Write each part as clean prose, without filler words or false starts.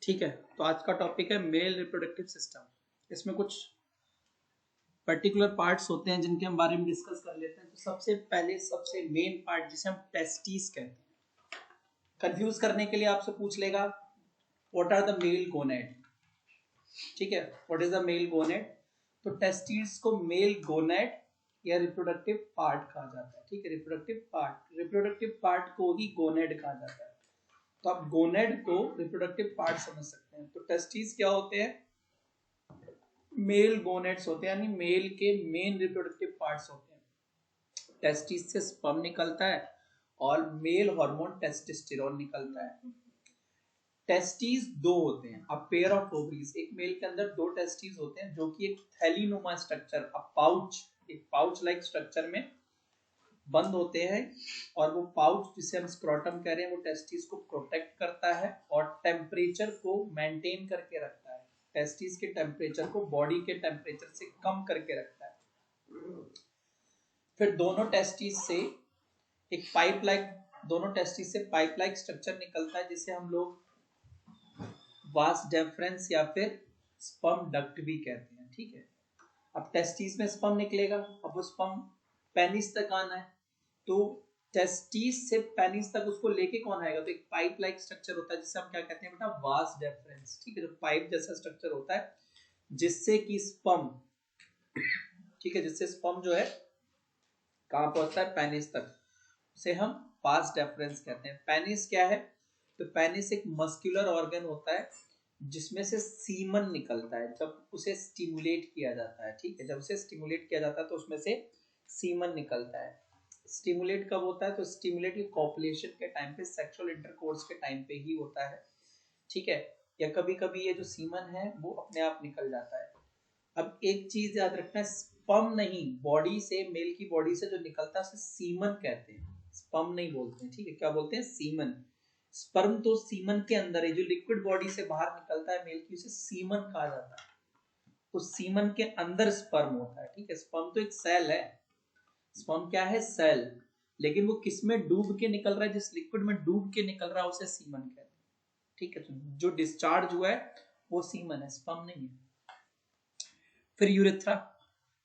ठीक है, तो आज का टॉपिक है मेल रिप्रोडक्टिव सिस्टम। इसमें कुछ पर्टिकुलर पार्ट्स होते हैं जिनके हम बारे में डिस्कस कर लेते हैं। तो सबसे पहले सबसे मेन पार्ट जिसे हम टेस्टिस कहते हैं, कंफ्यूज करने के लिए आपसे पूछ लेगा what are the male gonad. ठीक है, what is the male gonad. तो टेस्टिस को मेल गोनेड या रिप्रोडक्टिव पार्ट कहा जाता है। ठीक है, रिप्रोडक्टिव पार्ट को ही गोनेड कहा जाता है। तो आप गोनेड को रिप्रोडक्टिव पार्ट समझ सकते हैं। तो टेस्टिस क्या होते हैं? मेल गोनेड्स होते हैं, यानी मेल के मेन रिप्रोडक्टिव पार्ट्स होते हैं। टेस्टिस से स्पर्म निकलता है और मेल हार्मोन टेस्टोस्टेरोन निकलता है। टेस्टिस दो होते हैं, अ पेयर ऑफ ओवरीज। एक मेल के अंदर दो टेस्टिस होते हैं जो कि एक थैलीनुमा स्ट्रक्चर, एक पाउच लाइक स्ट्रक्चर में बंद होते हैं। और वो पाउच जिसे हम स्क्रोटम कह रहे हैं वो टेस्टिस को प्रोटेक्ट करता है और टेम्परेचर को मेंटेन करके रखता है। टेस्टिस के टेम्परेचर को बॉडी के टेम्परेचर से कम करके रखता है। फिर दोनों टेस्टिस से पाइप लाइक स्ट्रक्चर निकलता है जिसे हम लोग वास डेफरेंस या फिर स्पर्म डक्ट भी कहते हैं। ठीक है, अब टेस्टिस में स्पर्म निकलेगा, अब वो स्पर्म पेनिस तक आना है। तो टेस्टिस से पेनिस तक उसको लेके कौन आएगा? तो एक पाइप लाइक स्ट्रक्चर होता है जिसे हम क्या कहते हैं बेटा? Vas deferens. ठीक है, तो पाइप जैसा स्ट्रक्चर होता है जिससे कि स्पर्म, ठीक है, जिससे स्पर्म जो है कहां पहुंचता है? पेनिस तक। उसे हम वास डेफरेंस कहते हैं। पेनिस क्या है? तो पेनिस एक मस्कुलर ऑर्गन होता है जिसमें से सीमन निकलता है जब उसे स्टिमुलेट किया जाता है। ठीक है, जब उसे स्टिमुलेट किया जाता है तो उसमें से सीमन निकलता है। स्टिमुलेट कब होता है? तो स्टिमुलेट ये कॉपुलेशन के टाइम पे, सेक्सुअल इंटरकोर्स के टाइम पे ही होता है। ठीक है, या कभी कभी ये जो सीमन है वो अपने आप निकल जाता है। अब एक चीज याद रखना है, स्पर्म नहीं, बॉडी से, मेल की बॉडी से जो निकलता है उसे सीमन कहते हैं, स्पर्म नहीं बोलते हैं। ठीक है, क्या बोलते हैं? सीमन। स्पर्म तो सीमन के अंदर है, जो लिक्विड बॉडी से बाहर निकलता है मेल की, उसे सीमन कहा जाता है। तो सीमन के अंदर स्पर्म होता है। ठीक है, स्पर्म तो एक सेल है। स्पर्म क्या है? सेल। लेकिन वो किस में डूब के निकल रहा है? जिस लिक्विड में डूब के निकल रहा है उसे सीमन कहते हैं। ठीक है, तो जो डिस्चार्ज हुआ है वो सीमन है, स्पर्म नहीं है। फिर यूरेथ्रा।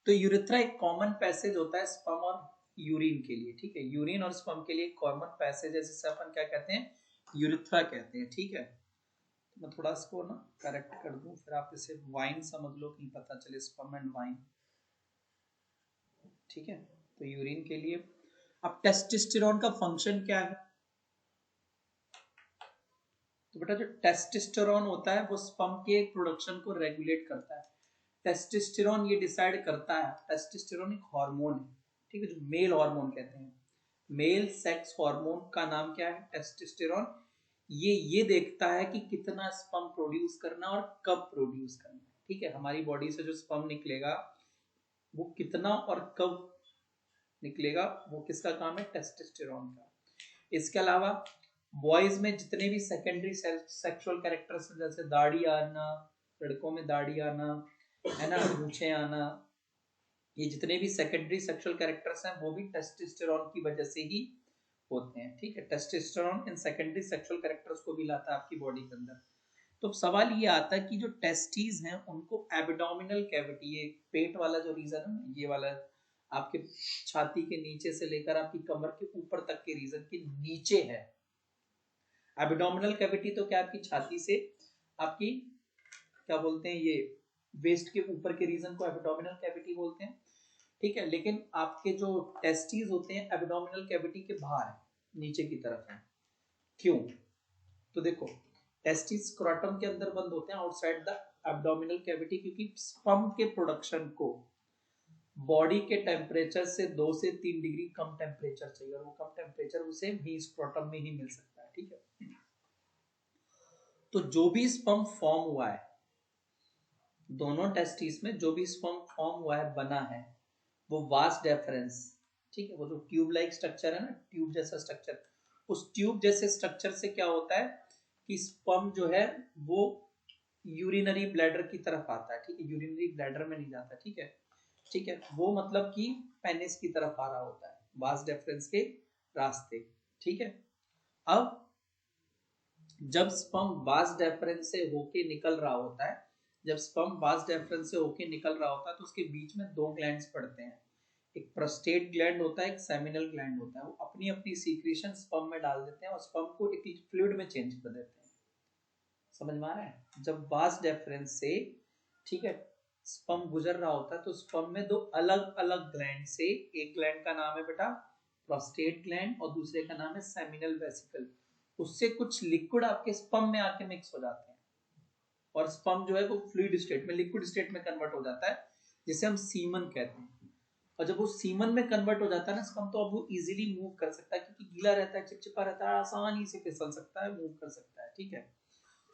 तो यूरेथ्रा एक कॉमन पैसेज होता है स्पर्म और यूरिन के लिए। ठीक है, यूरिन और स्पर्म के लिए कॉमन पैसेज है जिसे अपन क्या कहते हैं? यूरेथ्रा कहते हैं। ठीक है, तो मैं थोड़ा इसको ना करेक्ट कर दूं, फिर आप इसे वाइन समझ लो, कहीं पता चले स्पर्म एंड वाइन। ठीक है, तो यूरिन के लिए। अब टेस्टोस्टेरोन का फंक्शन क्या है? तो बेटा जो टेस्टोस्टेरोन होता है वो स्पर्म के प्रोडक्शन को रेगुलेट करता है। टेस्टोस्टेरोन ये डिसाइड करता है, टेस्टोस्टेरोन एक हार्मोन है। ठीक है, जो मेल हार्मोन कहते हैं, मेल सेक्स हार्मोन का नाम क्या है? टेस्टोस्टेरोन। ये देखता है कि कितना स्पर्म प्रोड्यूस करना और कब प्रोड्यूस करना। ठीक है, हमारी बॉडी से जो स्पर्म निकलेगा वो कितना और कब निकलेगा, वो किसका काम है? टेस्टोस्टेरोन का। इसके अलावा बॉयज में जितने भी सेकेंडरी सेक्सुअल कैरेक्टर्स जैसे दाढ़ी आना, लड़कों में दाढ़ी आना, है ना, मूछें आना, ये जितने भी सेकेंडरी सेक्सुअल कैरेक्टर्स हैं वो भी टेस्टोस्टेरोन की वजह से ही होते हैं। ठीक है, testosterone in secondary sexual characters को भी लाता है आपकी बॉडी के अंदर। तो सवाल ये आता है कि जो टेस्टीज हैं उनको एब्डोमिनल कैविटी, ये पेट वाला जो रीजन है ना, ये वाला आपके छाती के नीचे से लेकर आपकी कमर के ऊपर तक के रीजन के नीचे है। एब्डोमिनल कैविटी तो क्या आपकी छाती से आपकी क्या बोलते हैं, ये वेस्ट के ऊपर के रीजन को एब्डोमिनल कैविटी बोलते हैं। ठीक है, लेकिन आपके जो टेस्टीज होते हैं एब्डोमिनल कैविटी के बाहर है, नीचे की तरफ है। क्यों? तो देखो, टेस्टीज स्क्रोटम के अंदर बंद होते हैं आउटसाइड द एब्डोमिनल कैविटी, क्योंकि स्पर्म के प्रोडक्शन को बॉडी के टेम्परेचर से 2 से 3 डिग्री कम टेम्परेचर चाहिए, और वो कम टेम्परेचर उसे भी स्क्रोटम में ही मिल सकता है। ठीक है, तो जो भी स्पर्म फॉर्म हुआ है, दोनों टेस्टिस में जो भी स्पर्म फॉर्म हुआ है, बना है, वो वास डेफरेंस, ठीक है, वो जो ट्यूब लाइक स्ट्रक्चर है ना, ट्यूब जैसा स्ट्रक्चर, उस ट्यूब जैसे स्ट्रक्चर से क्या होता है कि स्पर्म जो है वो यूरिनरी ब्लैडर की तरफ आता है। ठीक है, यूरिनरी ब्लैडर में नहीं जाता। ठीक है, ठीक है, वो मतलब कि पेनिस की तरफ आ रहा होता है वास डेफरेंस के रास्ते। ठीक है, अब जब स्पर्म वास डेफरेंस से होके निकल रहा होता है, जब स्पर्म वास डेफरेंस से होके निकल रहा होता है तो उसके बीच में दो ग्लैंड्स पड़ते हैं, एक प्रोस्टेट ग्लैंड होता है, एक सेमिनल ग्लैंड होता है। वो अपनी अपनी सीक्रेशन स्पर्म में डाल देते हैं और स्पर्म को एक फ्लूइड में चेंज कर देते हैं। समझ में आ रहा है? जब वास डेफरेंस से, ठीक है, स्पर्म गुजर रहा होता है तो स्पर्म में दो अलग अलग ग्लैंड से, एक ग्लैंड का नाम है बेटा प्रोस्टेट ग्लैंड और दूसरे का नाम है सेमिनल वेसिकल, उससे कुछ लिक्विड आपके स्पर्म में आके मिक्स हो जाते हैं और स्पर्म जो है वो फ्लूइड स्टेट में, लिक्विड स्टेट में कन्वर्ट हो जाता है, जिसे हम सीमन कहते हैं। और जब वो सीमन में कन्वर्ट हो जाता है ना स्पर्म, तो अब वो इजीली मूव कर सकता है क्योंकि गीला रहता है, चिपचिपा रहता है, आसानी से फिसल सकता है, मूव कर सकता है। ठीक है,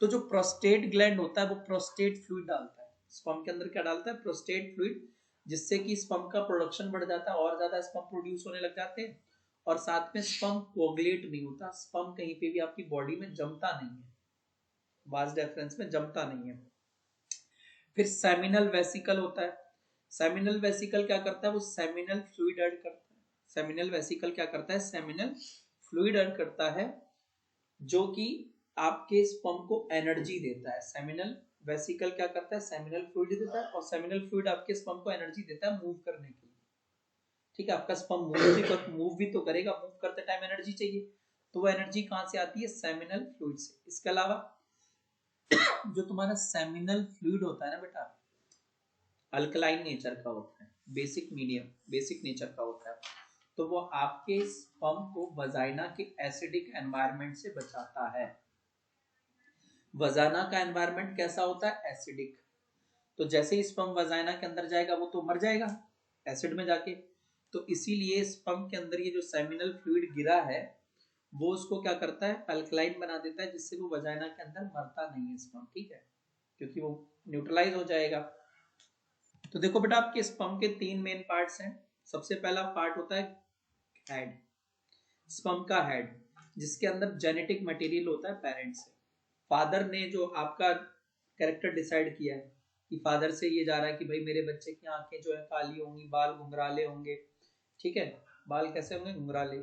तो जो प्रोस्टेट ग्लैंड होता है वो प्रोस्टेट फ्लूइड डालता है स्पर्म के अंदर। क्या डालता है? प्रोस्टेट फ्लूइड, जिससे कि स्पर्म का प्रोडक्शन बढ़ जाता है और ज्यादा स्पर्म प्रोड्यूस होने लग जाते हैं, और साथ में स्पर्म कोगुलेट नहीं होता, स्पर्म कहीं पे भी आपकी बॉडी में जमता नहीं है, वास डेफरेंस में जमता नहीं है। फिर सेमिनल वेसिकल होता है। सेमिनल वेसिकल क्या करता है? वो सेमिनल फ्लूइड ऐड करता है। सेमिनल वेसिकल क्या करता है? सेमिनल फ्लूइड ऐड करता है, जो कि आपके स्पर्म को एनर्जी देता है। सेमिनल वेसिकल क्या करता है? सेमिनल फ्लूइड देता है, और सेमिनल फ्लूइड आपके स्पर्म को एनर्जी देता है मूव करने के लिए। ठीक है, आपका स्पर्म मूव भी तो करेगा, मूव करते टाइम एनर्जी चाहिए, तो वो एनर्जी कहां से आती है? सेमिनल फ्लूइड से। इसके अलावा जो तुम्हारा सेमिनल फ्लूइड होता है ना बेटा, अल्कलाइन नेचर का होता है, बेसिक मीडियम, बेसिक नेचर का होता है, तो वो आपके स्पर्म को वजाइना के एसिडिक एनवायरनमेंट से बचाता है। वजाइना का एनवायरनमेंट कैसा होता है? एसिडिक। तो जैसे ही स्पर्म वजाइना के अंदर जाएगा वो तो मर जाएगा एसिड में जाके, तो इसीलिए स्पर्म के अंदर ये जो सेमिनल फ्लूइड गिरा है वो उसको क्या करता है? अल्कलाइन बना देता है, जिससे वो वजाइना के अंदर मरता नहीं है स्पर्म। ठीक है, क्योंकि वो न्यूट्रलाइज हो जाएगा। तो देखो बेटा, आपके स्पर्म के तीन मेन पार्ट्स हैं। सबसे पहला पार्ट होता है हेड, स्पर्म का हेड, जिसके अंदर जेनेटिक मटेरियल होता है पेरेंट्स से। फादर ने जो आपका कैरेक्टर डिसाइड किया है कि फादर से ये जा रहा है कि भाई मेरे बच्चे की आंखें जो है काली होंगी, बाल घुंघराले होंगे। ठीक है, बाल कैसे होंगे? घुंघराले।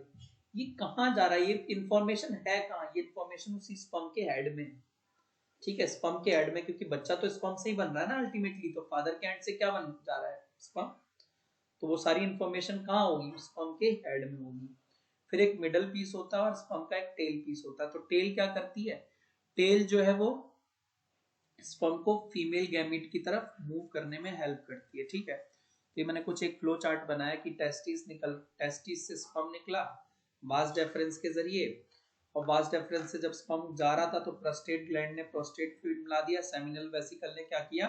ये कहाँ जा रहा है? ये इंफॉर्मेशन है कहाँ? ये इंफॉर्मेशन उसी स्पर्म के हेड में। ठीक है, स्पर्म के हेड में, क्योंकि बच्चा तो स्पर्म से ही बन रहा है ना अल्टीमेटली, तो फादर के हेड से क्या बन जा रहा है? स्पर्म। तो वो सारी इंफॉर्मेशन कहाँ होगी? स्पर्म के हेड में होगी। फिर एक मिडल पीस होता है और स्पर्म का एक टेल पीस होता है। तो टेल क्या करती है? टेल जो है वो स्पर्म को फीमेल गैमीट की तरफ मूव करने में हेल्प करती है। ठीक है, तो ये मैंने कुछ एक फ्लो चार्ट बनाया कि टेस्टिस से स्पर्म निकला वास डेफरेंस के जरिए, और वास डेफरेंस से जब स्पर्म जा रहा था तो प्रोस्टेट ग्लैंड ने प्रोस्टेट फ्लूइड मिला दिया, सेमिनल वेसिकल ने क्या किया?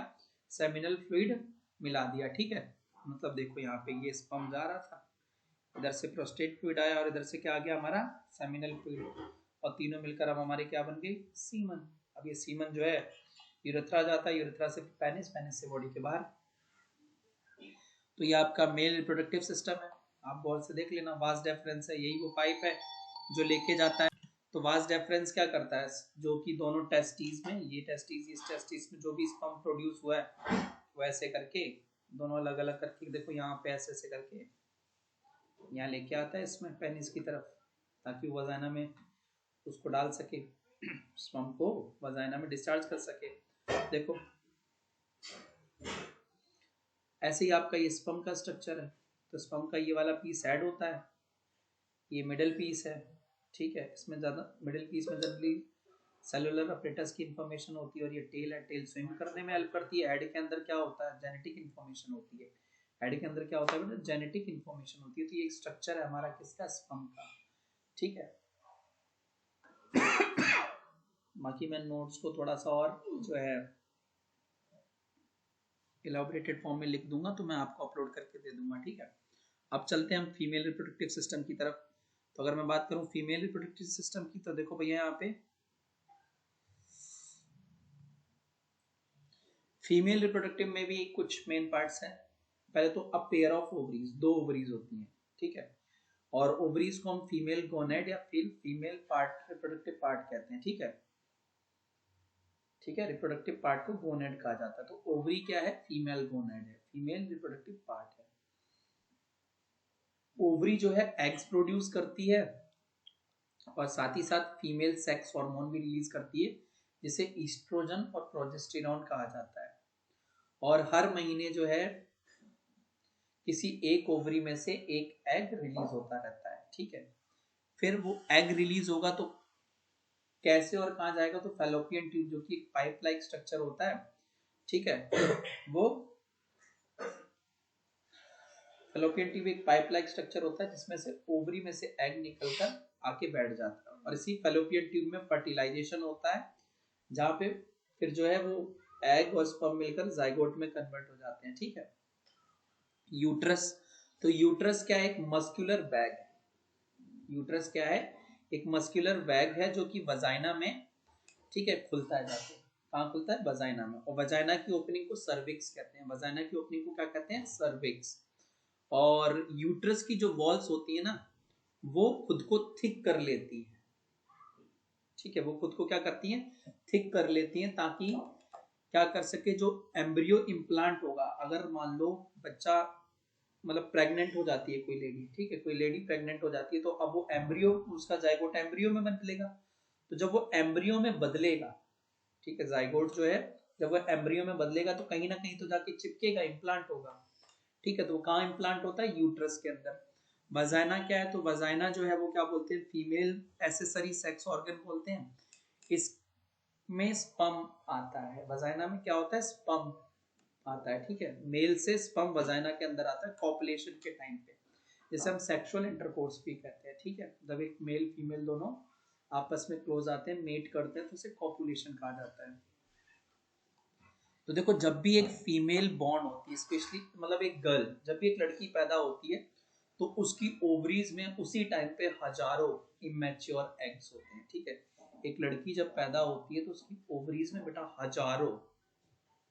सेमिनल फ्लूइड मिला दिया। ठीक है, मतलब देखो यहाँ पे ये स्पर्म जा रहा था, इधर से प्रोस्टेट फ्लूइड आया और इधर से क्या आ गया? हमारा सेमिनल फ्लूइड, और तीनों मिलकर अब हमारे क्या बन गई? सीमन। अब ये सीमन जो है यूरेथ्रा जाता है, यूरेथ्रा से पेनिस, पेनिस से बॉडी के बाहर। तो ये आपका मेल रिप्रोडक्टिव सिस्टम है, आप गौर से देख लेना। वास डेफरेंस है, यही वो पाइप है जो लेके जाता है। तो वास डेफरेंस क्या करता है? जो कि दोनों टेस्टीज में, ये टेस्टीज इस टेस्टीज में जो भी स्पर्म प्रोड्यूस हुआ है वो ऐसे करके दोनों अलग अलग करके, देखो यहाँ पे ऐसे ऐसे करके यहाँ लेके आता है इसमें पेनिस की तरफ, ताकि वो वजाइना में उसको डाल सके, स्पर्म को वजाइना में डिस्चार्ज कर सके। देखो ऐसे ही आपका ये स्पर्म का स्ट्रक्चर है। तो स्पर्म का ये वाला पीस हेड होता है, ये मिडिल पीस है। ठीक है, इसमें ज़्यादा मिडिल पीस में जनरली सेलुलर अपरेटस की इंफॉर्मेशन होती है, और ये टेल है, टेल स्विम करने में हेल्प करती है। हेड के अंदर क्या होता है? जेनेटिक इंफॉर्मेशन होती है। हेड के अंदर क्या होता है बेटा? जेनेटिक इंफॉर्मेशन होती है। तो ये एक स्ट्रक्चर है हमारा किसका? स्पर्म का। ठीक है, बाकी मैं नोट्स को थोड़ा सा और जो है इलाबोरेटेड फॉर्म में लिख दूंगा, तो मैं आपको अपलोड करके दे दूंगा। ठीक है, अब चलते हैं हम फीमेल रिप्रोडक्टिव सिस्टम की तरफ। तो अगर मैं बात करूं फीमेल रिप्रोडक्टिव सिस्टम की, तो देखो भैया यहाँ पे फीमेल रिप्रोडक्टिव में भी कुछ मेन पार्ट्स हैं। पहले तो अ पेयर ऑफ ओवरीज, दो ओवरीज होती हैं। ठीक है, और ओवरीज को हम फीमेल गोनेड या फिर फीमेल पार्ट, रिप्रोडक्टिव पार्ट कहते हैं। ठीक है, ठीक है, रिप्रोडक्टिव पार्ट को गोनेड कहा जाता है। तो ओवरी क्या है? फीमेल गोनेड है, फीमेल रिप्रोडक्टिव पार्ट है। ओवरी जो है एग्स प्रोड्यूस करती है, और साथ ही साथ फीमेल सेक्स हार्मोन भी रिलीज करती है जिसे ईस्ट्रोजन और प्रोजेस्टेरॉन कहा जाता है। और हर महीने जो है किसी एक ओवरी में से एक एग रिलीज होता रहता है, ठीक है। फिर वो एग रिलीज होगा तो कैसे और कहाँ जाएगा, तो फैलोपियन ट्यूब जो कि एक पाइप लाइक स्ट्रक्चर होता है, ठीक है, वो फैलोपियन ट्यूब एक पाइप लाइक स्ट्रक्चर होता है जिसमें से ओवरी में से एग निकलकर आके बैठ जाता है और इसी फैलोपियन ट्यूब में फर्टिलाइजेशन होता है जहाँ पे फिर जो है वो एग और स्पर्म मिलकर जाइगोट में कन्वर्ट हो जाते हैं, ठीक है। यूट्रस, तो यूट्रस क्या है, एक मस्कुलर बैग है। यूट्रस क्या है, एक मस्कुलर बैग है जो कि वजाइना में, ठीक है, खुलता है जाके। कहाँ खुलता है, वजाइना में। और वजाइना की ओपनिंग को सर्विक्स कहते हैं। वजाइना की ओपनिंग को क्या कहते हैं, सर्विक्स। और यूट्रस की जो वॉल्स होती है ना, वो खुद को थिक कर लेती है, ठीक है, वो खुद को क्या करती हैं, थिक कर लेती हैं, ताकि क्या कर सके, जो एम्ब्रियो इम्प्लांट होगा, अगर मान लो बच्चा मतलब प्रेग्नेंट हो जाती है कोई लेडी, ठीक है, कोई लेडी प्रेग्नेंट हो जाती है, तो अब वो एम्ब्रियो उसका जाइगोट एम्ब्रियो में बदलेगा। तो जब वो एम्ब्रियो में बदलेगा, ठीक है, जाइगोट जो है जब वो एम्ब्रियो में बदलेगा तो कहीं ना कहीं तो जाके चिपकेगा, इम्प्लांट होगा, ठीक है। तो वो कहाँ इम्प्लांट होता है, यूट्रस के अंदर। वजाइना क्या है, तो वजाइना जो है वो क्या बोलते हैं, फीमेल एसेसरी सेक्स ऑर्गन बोलते हैं। इसमें स्पर्म आता है, वजाइना में क्या होता है, स्पर्म आता है, ठीक है। मेल से स्पर्म वजाइना के अंदर आता है कॉपुलेशन के टाइम पे, जैसे हम सेक्सुअल इंटरकोर्स भी कहते हैं, ठीक है। जब एक मेल फीमेल दोनों आपस में क्लोज आते हैं, मेट करते हैं, तो उसे कॉपुलेशन कहा जाता है। तो देखो, जब भी एक फीमेल बॉर्न होती है, स्पेशली मतलब एक गर्ल, जब भी एक लड़की पैदा होती है, तो उसकी ओवरीज में उसी टाइम पे हजारों इमेच्योर एग्स होते हैं, ठीक है। एक लड़की जब पैदा होती है तो उसकी ओवरीज में बेटा हजारों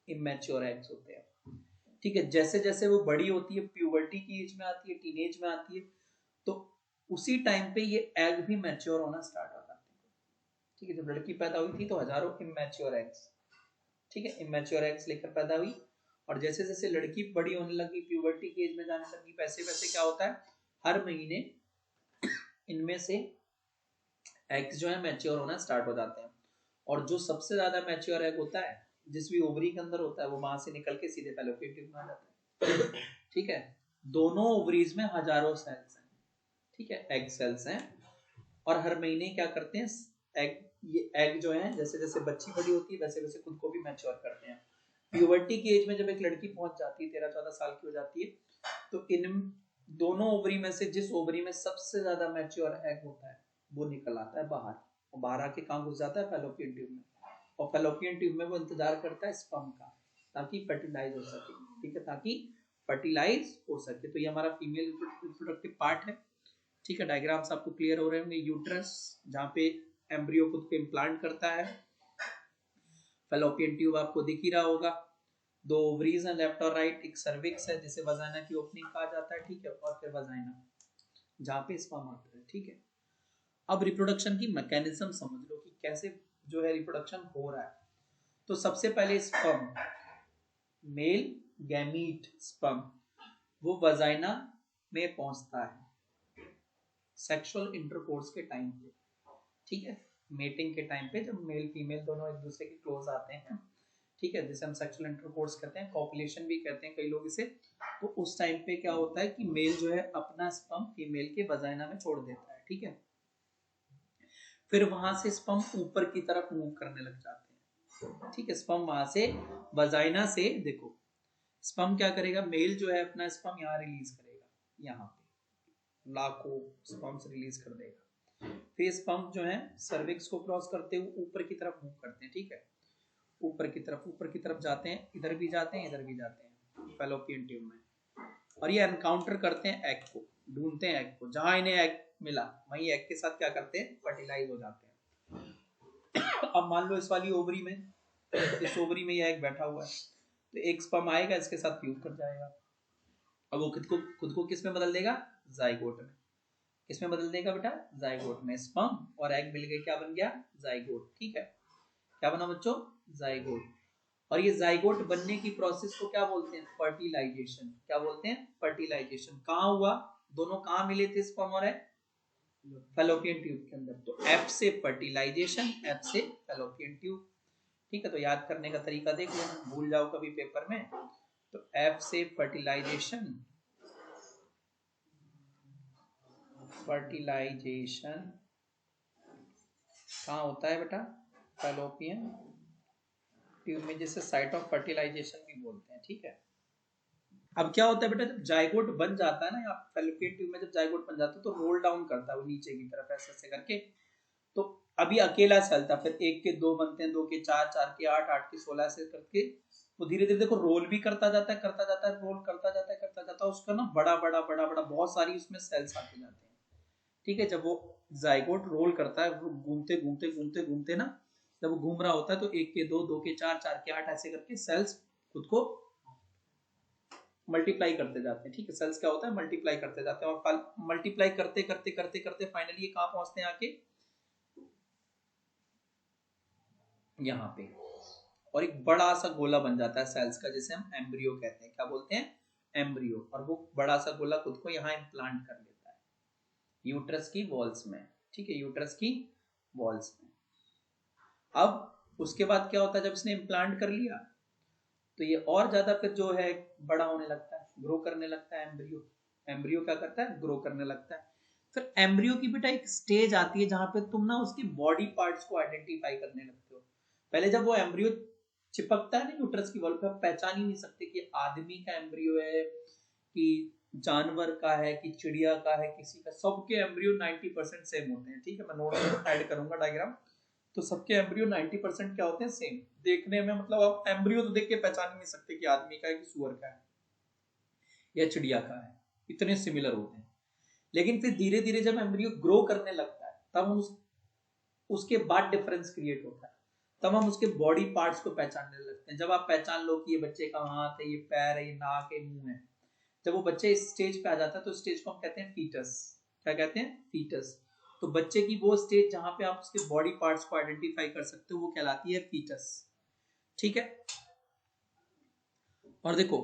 इमेच्योर एग्स होते हैं, ठीक है। जैसे जैसे वो बड़ी होती है, प्यूबर्टी की एज में आती है, टीनेज में आती है, तो उसी टाइम पे ये एग भी मैच्योर होना स्टार्ट हो जाते हैं, ठीक है। जब लड़की पैदा हुई थी तो हजारों इमेच्योर एग्स, ठीक है, इमेच्योर एग्स लेकर पैदा हुई। और जैसे जैसे लड़की बड़ी होने लगी, प्यूबर्टी की एज में जाने लगी, वैसे वैसे क्या होता है, हर महीने इनमें से एग्स जो है मैच्योर होना स्टार्ट हो जाते हैं। और जो सबसे ज्यादा मैच्योर एग होता है, जिस भी ओवरी के अंदर होता है, वो वहां से निकल के सीधे फैलोपियन ट्यूब में आ जाता है, ठीक है। दोनों ओवरीज में हजारों सेल्स हैं, ठीक है, एग सेल्स हैं। और हर महीने क्या करते हैं, एग, ये एग जो है जैसे जैसे बच्ची बड़ी होती है वैसे वैसे खुद को भी मैच्योर करते हैं। प्यूबर्टी की एज में जब एक लड़की पहुंच जाती है, 13-14 साल की हो जाती है, तो इन दोनों ओवरी में से जिस ओवरी में सबसे ज्यादा मैच्योर एग होता है वो निकल आता है बाहर, और बाहर आके कहाँ घुस जाता है, फैलोपियन ट्यूब में। और फैलोपियन ट्यूब में वो इंतजार करता है स्पर्म का, ताकि फर्टिलाइज हो सके, ठीक है, ताकि फर्टिलाइज हो सके। तो ये हमारा फीमेल रिप्रोडक्टिव पार्ट है, ठीक है। डायग्राम्स आपको क्लियर हो रहे होंगे। यूट्रस जहाँ पे एम्ब्रियो खुद को इम्प्लांट करता है, फैलोपियन ट्यूब आपको दिख ही रहा होगा, दो ओवरीज हैं लेफ्ट और राइट, एक सर्विक्स है जिसे वजाइना की ओपनिंग कहा जाता है, ठीक है, और फिर वजाइना जहाँ पे स्पर्म आता है, ठीक है। अब रिप्रोडक्शन की मैकेनिज्म समझ लो कि कैसे जो है रिप्रोडक्शन हो रहा है। तो सबसे पहले स्पर्म, मेल गैमीट स्पर्म, वो वजाइना में पहुंचता है सेक्सुअल इंटरकोर्स के टाइम पे, ठीक है, मेटिंग के टाइम पे, जब मेल फीमेल दोनों एक दूसरे के क्लोज आते हैं, ठीक है, जिसे हम सेक्सुअल इंटरकोर्स कहते हैं, कॉपुलेशन भी कहते हैं कई लोग इसे। तो उस टाइम पे क्या होता है कि मेल जो है अपना स्पर्म फीमेल के वजाइना में छोड़ देता है, ठीक है। फिर वहां से स्पर्म ऊपर की तरफ मूव करने लग जाते हैं, ठीक है। स्पर्म वहां से वजाइना से, देखो स्पर्म क्या करेगा, मेल जो है अपना स्पर्म यहाँ रिलीज करेगा, यहाँ पे लाखों स्पर्म्स रिलीज कर देगा। फिर स्पर्म जो है सर्विक्स को क्रॉस करते हुए ऊपर की तरफ मूव करते हैं, ठीक है, ऊपर की तरफ जाते हैं, इधर भी जाते हैं, इधर भी जाते हैं फैलोपियन ट्यूब में। और ये एनकाउंटर करते हैं एग को, ढूंढते हैं एग को, जहां इन्हें एग मिला वहीं एग के साथ क्या करते हैं, फर्टिलाइज हो जाते हैं। अब मान लो इस वाली ओवरी में, इस ओवरी में ये एग बैठा हुआ है, तो एक स्पर्म आएगा, इसके साथ फ्यूज कर जाएगा। अब वो खुद को किस में बदल देगा, जाइगोट में। किस में बदल देगा बेटा, जाइगोट में। स्पर्म और एग मिल गए, क्या बन गया, जाइगोट, ठीक है। क्या बना बच्चों, जाइगोट। और ये जाइगोट बनने की प्रोसेस को क्या बोलते हैं, फर्टिलाइजेशन। क्या बोलते हैं, फर्टिलाइजेशन। कहाँ हुआ, दोनों कहाँ मिले थे, स्पर्म और एग, फैलोपियन ट्यूब के अंदर। तो एफ से फर्टिलाइजेशन, एफ से फैलोपियन ट्यूब। ठीक है, तो याद करने का तरीका देख लेना, भूल जाओ कभी पेपर में। तो एफ से फर्टिलाइजेशन, फर्टिलाइजेशन कहाँ होता है बेटा? फैलोपियन ट्यूब में, जिसे साइट ऑफ फर्टिलाइजेशन भी बोलते हैं। ठीक है, अब क्या होता है बेटा, जब जाइगोट बन जाता है ना, या फैलोपियन ट्यूब में जब जाइगोट बन जाता है तो रोल डाउन करता है वो नीचे की तरफ ऐसे ऐसे करके। तो अभी अकेला सेल था, फिर एक के दो बनते हैं, दो के चार, चार के आठ, आठ के 16 से करके वो धीरे धीरे देखो रोल भी करता जाता है, करता जाता है, रोल करता जाता है, करता जाता है, उसका ना बड़ा बड़ा बड़ा बड़ा बहुत सारी उसमें सेल्स आते जाते हैं। ठीक है, जब वो जाइगोट रोल करता है, घूमते घूमते घूमते घूमते ना, जब वो घूम रहा होता है तो एक के दो, दो के चार, चार के आठ ऐसे करके सेल्स खुद को मल्टीप्लाई करते जाते हैं। ठीक है, सेल्स क्या होता है, मल्टीप्लाई करते जाते हैं, और मल्टीप्लाई करते करते करते करते फाइनली ये कहां पहुंचते हैं आके, यहाँ पे, और एक बड़ा सा गोला बन जाता है सेल्स का, जिसे हम एम्ब्रियो कहते हैं। क्या बोलते हैं? एम्ब्रियो। और वो बड़ा सा गोला खुद को यहाँ इम्प्लांट कर लेता है यूट्रस की वॉल्स में। ठीक है, यूट्रस की वॉल्स में। अब उसके बाद क्या होता है, जब इसने इम्प्लांट कर लिया तो ये और ज्यादा फिर जो है बड़ा होने लगता है, ग्रो करने लगता है एम्ब्रियो। एम्ब्रियो क्या करता है? ग्रो करने लगता है। फिर एम्ब्रियो की बेटा एक स्टेज आती है जहां पे तुम ना उसकी बॉडी पार्ट्स को आइडेंटिफाई करने लगते हो। पहले जब वो एम्ब्रियो चिपकता है ना यूट्रस की वॉल पे, आप पहचान ही नहीं सकते कि आदमी का एम्ब्रियो है कि जानवर का है कि चिड़िया का है, किसी का। सबके एम्ब्रियो 90% सेम होते हैं। ठीक है, मैं नोट में ऐड करूंगा डायग्राम। तो सबके एम्ब्रियो 90% क्या होते हैं? सेम देखने में। मतलब आप एम्ब्रियो तो देख के पहचान नहीं सकते कि आदमी का है कि सुअर का है या चिड़िया का है, इतने सिमिलर होते हैं। लेकिन फिर धीरे धीरे जब एम्ब्रियो ग्रो करने लगता है तब हम उसके बाद डिफरेंस क्रिएट होता है, तब हम उसके बॉडी पार्ट्स को पहचानने लगते हैं। जब आप पहचान लो कि ये बच्चे का हाथ है, ये पैर है, ये नाक है, मुंह है, जब वो बच्चे इस स्टेज पे आ जाता है तो स्टेज को हम कहते हैं फीटस। क्या कहते हैं? फीटस। तो बच्चे की वो स्टेज जहां पे आप उसके बॉडी पार्ट्स को आइडेंटिफाई कर सकते हो वो कहलाती है फीटस। ठीक है, और देखो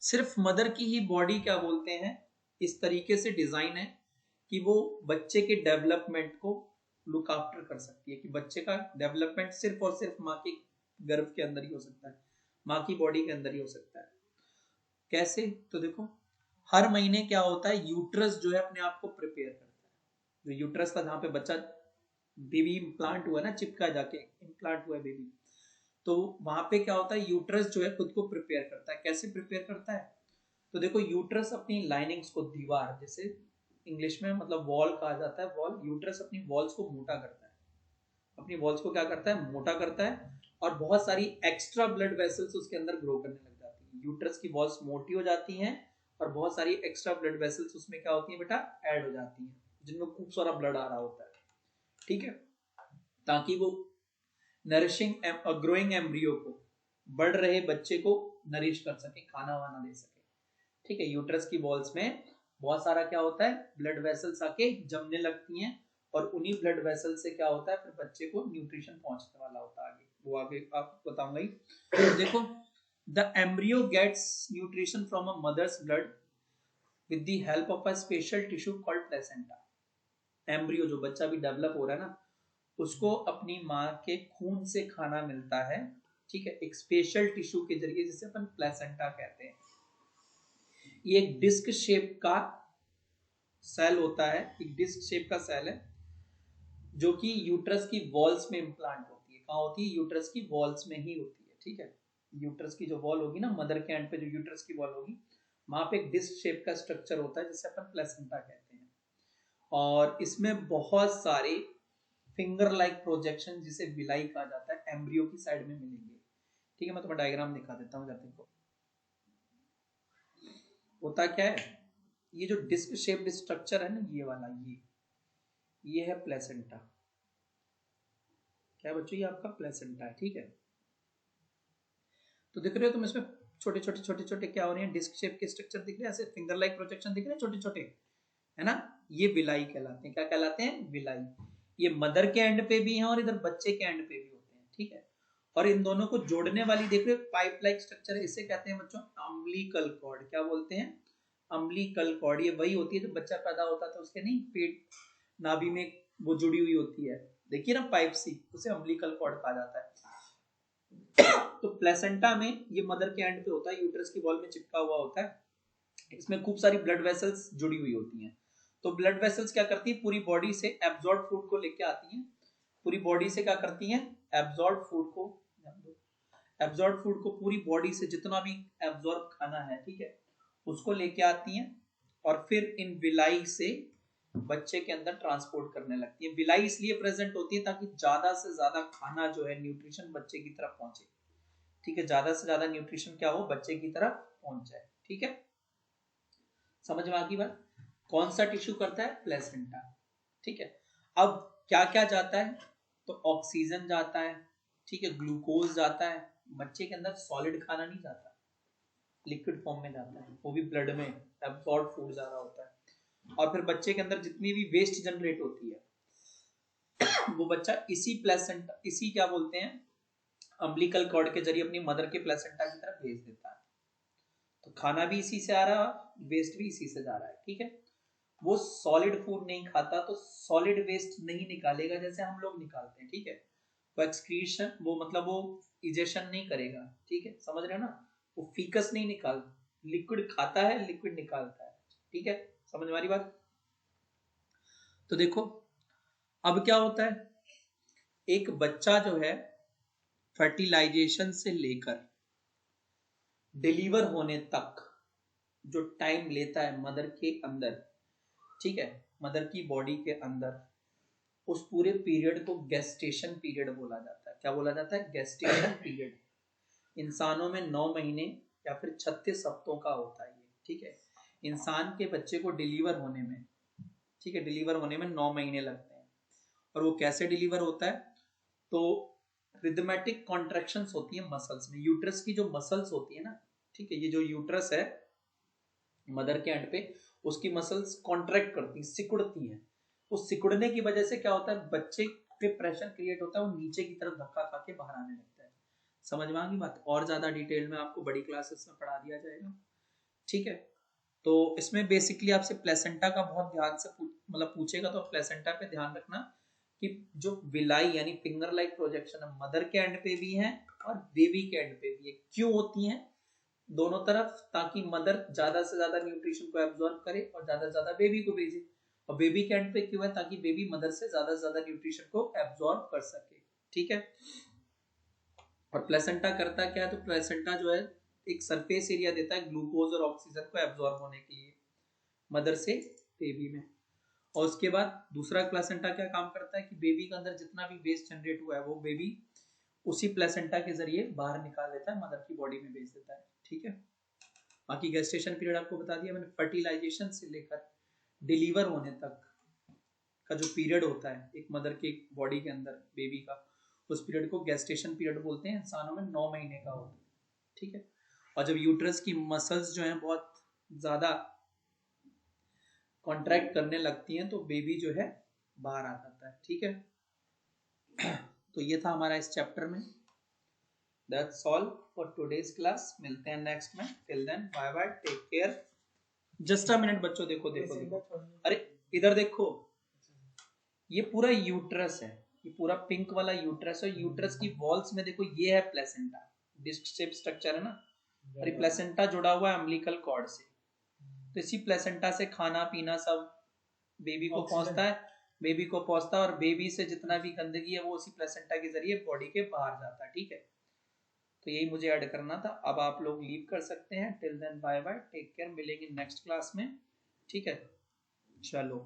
सिर्फ मदर की ही बॉडी क्या बोलते हैं, इस तरीके से डिजाइन है कि वो बच्चे के डेवलपमेंट को लुक आफ्टर कर सकती है, कि बच्चे का डेवलपमेंट सिर्फ और सिर्फ माँ के गर्भ के अंदर ही हो सकता है, माँ की बॉडी के अंदर ही हो सकता है। कैसे? तो देखो हर महीने क्या होता है, यूट्रस जो है अपने आप को प्रिपेयर करता है। जो यूट्रस था जहां पे बच्चा बेबी इम्प्लांट हुआ ना, चिपका जाके इम्प्लांट हुआ है बेबी, तो वहां पे क्या होता है, यूट्रस जो है खुद को प्रिपेयर करता है। कैसे प्रिपेयर करता है? तो देखो यूट्रस अपनी लाइनिंग्स को, दीवार जैसे इंग्लिश में मतलब वॉल कहा जाता है, वॉल, यूट्रस अपनी वॉल्स को मोटा करता है। अपनी वॉल्स को क्या करता है? मोटा करता है। और बहुत सारी एक्स्ट्रा ब्लड वेसल्स उसके अंदर ग्रो करने लग जाती है। यूट्रस की वॉल्स मोटी हो जाती हैं और बहुत सारी एक्स्ट्रा ब्लड वेसल्स उसमें क्या होती है बेटा? ऐड हो जाती हैं, जिनमें खूब सारा ब्लड आ रहा होता है। ठीक है, ताकि वो नरिशिंग ग्रोइंग एम्ब्रियो को, बढ़ रहे बच्चे को नरिश कर सके, खाना वाना दे सके। ठीक है, यूट्रस की वॉल्स में बहुत सारा क्या होता है, ब्लड वेसल्स आके जमने लगती हैं, और उन्हीं ब्लड वेसल से क्या होता है, फिर बच्चे को न्यूट्रिशन पहुंचने वाला होता है आगे। वो आगे आपको बताऊंगा ही। तो देखो the embryo gets nutrition from a mother's blood with the help of a special tissue called placenta. Embryo जो बच्चा भी डेवलप हो रहा है ना, उसको अपनी माँ के खून से खाना मिलता है। ठीक है, एक स्पेशल टिश्यू के जरिए, जिसे अपन प्लेसेंटा कहते हैं। ये एक डिस्क शेप का सेल होता है, एक डिस्क शेप का सेल है जो कि यूट्रस की वॉल्स में इम्प्लांट होती है। कहाँ होती है? यूट्रस की वॉल्स में ही होती है। ठीक है, यूट्रस की जो वॉल होगी ना, मदर के एंड पे जो यूट्रस की वॉल होगी, वहां पे एक डिस्क शेप का स्ट्रक्चर होता है जिसे अपन प्लेसेंटा कहते हैं। और इसमें बहुत सारे फिंगर लाइक प्रोजेक्शन, जिसे विलाई कहा जाता है, एम्ब्रियो की साइड में मिलेंगे। ठीक है, मैं तुम्हें डायग्राम दिखा देता हूँ। जाते को होता क्या है, ये जो डिस्क शेप्ड स्ट्रक्चर है ना, ये वाला, ये है प्लेसेंटा। क्या बच्चों? ये आपका प्लेसेंटा है। ठीक है, तो दिख रहे हो तुम इसमें छोटे छोटे छोटे छोटे क्या हो रहे हैं, डिस्क शेप के स्ट्रक्चर दिख रहे हैं, ऐसे फिंगर लाइक प्रोजेक्शन दिख रहे हैं छोटे छोटे, है ना? ये विलाई कहलाते हैं। क्या कहलाते हैं? विलाई। ये मदर के एंड पे भी हैं और इधर बच्चे के एंड पे भी होते हैं। ठीक है, और इन दोनों को जोड़ने वाली देख रहे हो पाइप लाइक स्ट्रक्चर है, इसे कहते हैं बच्चों अम्बिलिकल कॉर्ड। क्या बोलते हैं? Umbilical cord. ये वही होती है जब बच्चा पैदा होता है तो उसके नहीं पेट नाभि में वो जुड़ी हुई होती है, देखिए ना पाइप सी, उसे अम्बिलिकल कॉर्ड कहा जाता है। तो प्लेसेंटा में ये मदर के एंड पे होता है, यूट्रस की वॉल में चिपका हुआ होता है, इसमें खूब सारी ब्लड वेसल्स जुड़ी हुई होती हैं। तो ब्लड वेसल्स क्या करती है, पूरी बॉडी से एब्जॉर्ब फूड को लेके आती हैं, पूरी बॉडी से क्या करती हैं, एब्जॉर्ब फूड को पूरी बॉडी से जितना भी एब्जॉर्ब खाना है, ठीक है, उसको लेके आती हैं और फिर इन विलाई से बच्चे के अंदर ट्रांसपोर्ट करने लगती है। विलाई इसलिए प्रेजेंट होती है ताकि ज्यादा से ज्यादा खाना जो है, न्यूट्रिशन बच्चे की तरफ पहुंचे, ठीक है, ज्यादा से ज्यादा न्यूट्रिशन क्या हो, बच्चे की तरफ पहुंच जाए, ठीक है, समझ में आ गई बात। कौन सा टिश्यू करता है, प्लेसेंटा, ठीक है। अब क्या क्या जाता है, तो ऑक्सीजन जाता है, ठीक है, ग्लूकोज जाता है, बच्चे के अंदर सॉलिड खाना नहीं जाता, लिक्विड फॉर्म में जाता है, वो भी ब्लड में एब्सॉर्ब फूड जा रहा होता है। और फिर बच्चे के अंदर जितनी भी वेस्ट जनरेट होती है वो बच्चा इसी प्लेसेंटा, इसी क्या बोलते हैं, अम्बिलिकल कॉर्ड के जरिए अपनी मदर के प्लेसेंटा की तरफ भेज देता है। तो खाना भी इसी से आ रहा है, वेस्ट भी इसी से जा रहा है, ठीक है। वो सॉलिड फूड नहीं खाता तो सॉलिड वेस्ट नहीं निकालेगा जैसे हम लोग निकालते हैं, ठीक है। वो एक्सक्रीशन, वो मतलब वो इजेशन नहीं करेगा, ठीक है, समझ रहे हो ना, वो फीकस नहीं निकाल, लिक्विड खाता है, लिक्विड निकालता है, ठीक है, समझ में आ रही बात। तो देखो अब क्या होता है, एक बच्चा जो है फर्टिलाइजेशन से लेकर डिलीवर होने तक जो टाइम लेता है मदर के अंदर, ठीक है, मदर की बॉडी के अंदर, उस पूरे पीरियड को गेस्टेशन पीरियड बोला जाता है। क्या बोला जाता है, गेस्टेशन पीरियड। इंसानों में 9 महीने या फिर 36 हफ्तों का होता है ये, ठीक है। इंसान के बच्चे को डिलीवर होने में, ठीक है, डिलीवर होने में 9 महीने लगते हैं। और वो कैसे डिलीवर होता है, तो रिदमेटिक कॉन्ट्रैक्शंस होती है मसल्स में, यूट्रस की जो मसल्स होती है ना, ठीक है, ये जो यूट्रस है मदर के एंड पे, उसकी मसल्स कॉन्ट्रैक्ट करती हैं, सिकुड़ती हैं। उस सिकुड़ने की वजह से क्या होता है, बच्चे पे प्रेशर क्रिएट होता है, वो नीचे की तरफ धक्का खा के बाहर आने लगता है। समझ में आ गई बात। और ज्यादा डिटेल में आपको बड़ी क्लासेस में पढ़ा दिया जाएगा, ठीक है। तो इसमें बेसिकली आपसे प्लेसेंटा का बहुत ध्यान से मतलब पूछेगा, तो प्लेसेंटा पे ध्यान रखना कि जो विलाई यानी फिंगर लाइक प्रोजेक्शन है, मदर के एंड पे भी है और बेबी के एंड पे भी है। क्यों होती है दोनों तरफ, ताकि मदर ज्यादा से ज्यादा न्यूट्रिशन को एब्जॉर्ब करे और ज्यादा से ज्यादा बेबी को भेजे। और बेबी के एंड पे क्यों है, ताकि बेबी मदर से ज्यादा न्यूट्रिशन को एब्जॉर्ब कर सके, ठीक है। और प्लेसेंटा करता क्या है, तो प्लेसेंटा जो है एक सरफेस एरिया देता है ग्लूकोज और ऑक्सीजन को एब्जॉर्ब होने के लिए मदर से बेबी में। और उसके बाद दूसरा प्लेसेंटा क्या काम करता है कि बेबी के अंदर जितना भी वेस्ट जनरेट हुआ है वो बेबी उसी प्लेसेंटा के जरिए बाहर निकाल देता है, मदर की बॉडी में भेज देता है, ठीक है। बाकी गेस्टेशन पीरियड आपको बता दिया मैंने। फर्टिलाइजेशन से लेकर डिलीवर होने तक का जो पीरियड होता है एक मदर के बॉडी के अंदर बेबी का, उस पीरियड को गेस्टेशन पीरियड बोलते हैं। इंसानों में 9 महीने का होता है, ठीक है। और जब यूट्रस की मसल्स जो हैं बहुत ज्यादा कॉन्ट्रैक्ट करने लगती हैं तो बेबी जो है बाहर आ जाता है, ठीक है। तो ये था हमारा इस चैप्टर में। That's all for today's class, मिलते हैं नेक्स्ट में। Till then bye bye, take care. Just a minute बच्चों, देखो देखो देखो, अरे इधर देखो, ये पूरा यूट्रस है, ये पूरा पिंक वाला यूट्रस है। यूट्रस की वॉल्स में देखो ये है प्लेसेंटा, डिस्क शेप स्ट्रक्चर है ना, और ये प्लेसेंटा जुड़ा हुआ है अम्बिलिकल कॉर्ड से। तो इसी प्लेसेंटा से खाना पीना सब बेबी को पहुंचता है, बेबी को पहुंचता है, और बेबी से जितना भी गंदगी है वो उसी प्लेसेंटा के जरिए बॉडी के बाहर जाता है, ठीक है। तो यही मुझे ऐड करना था। अब आप लोग लीव कर सकते हैं। Till then bye bye, take care, मिलेंगे नेक्स्ट क्लास में, ठीक है, चलो।